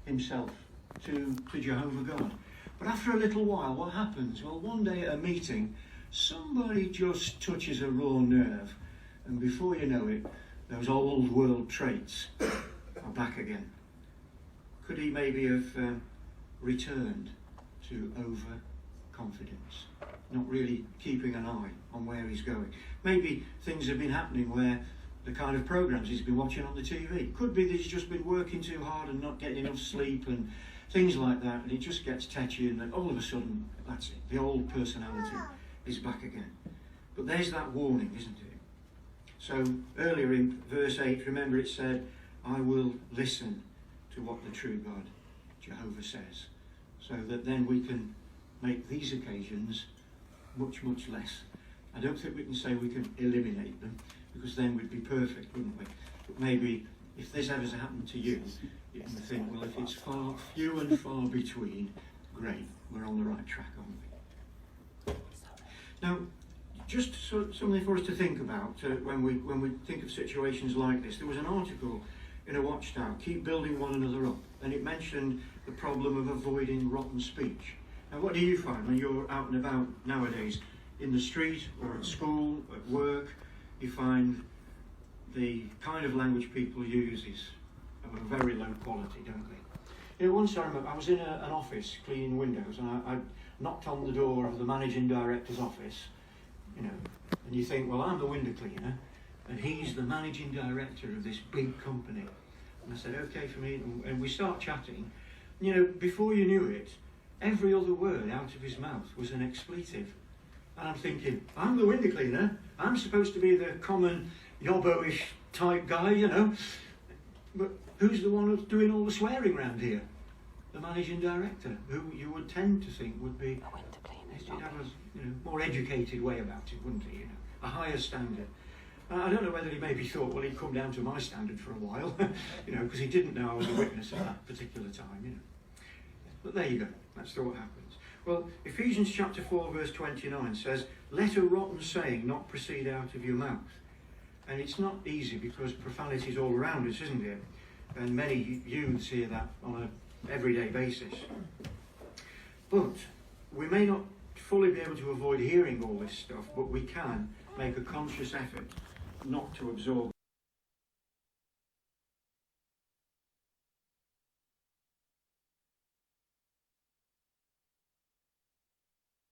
himself to Jehovah God. But after a little while, what happens? Well, one day at a meeting, somebody just touches a raw nerve, and before you know it, those old world traits are back again. Could he maybe have returned to overconfidence, not really keeping an eye on where he's going? Maybe things have been happening where the kind of programs he's been watching on the TV. Could be that he's just been working too hard and not getting enough sleep and things like that, and he just gets tetchy, and then all of a sudden, that's it. The old personality is back again. But there's that warning, isn't it? So earlier in verse 8, remember it said, I will listen to what the true God, Jehovah, says, so that then we can make these occasions much, much less. I don't think we can say we can eliminate them, because then we'd be perfect, wouldn't we? But maybe if this ever happened to you, you can think, well, if it's few and far between, great, we're on the right track, aren't we? Now, just something for us to think about when we think of situations like this. There was an article in a Watchtower, Keep Building One Another Up, and it mentioned the problem of avoiding rotten speech. Now, what do you find when you're out and about nowadays, in the street or at school, at work? You find the kind of language people use is of a very low quality, don't they? You know, once I remember, I was in an office cleaning windows, and I knocked on the door of the managing director's office, you know, and you think, well, I'm the window cleaner, and he's the managing director of this big company. And I said, okay for me, and we start chatting. You know, before you knew it, every other word out of his mouth was an expletive. And I'm thinking, I'm the window cleaner. I'm supposed to be the common Yobbish type guy, you know. But who's the one who's doing all the swearing around here? The managing director, who you would tend to think would be, he'd have a more educated way about it, wouldn't he? You know, a higher standard. I don't know whether he maybe thought, well, he'd come down to my standard for a while, you know, because he didn't know I was a witness at that particular time, you know. But there you go. That's what happens. Well, Ephesians chapter 4 verse 29 says, let a rotten saying not proceed out of your mouth. And it's not easy because profanity is all around us, isn't it? And many youths hear that on an everyday basis. But we may not fully be able to avoid hearing all this stuff, but we can make a conscious effort not to absorb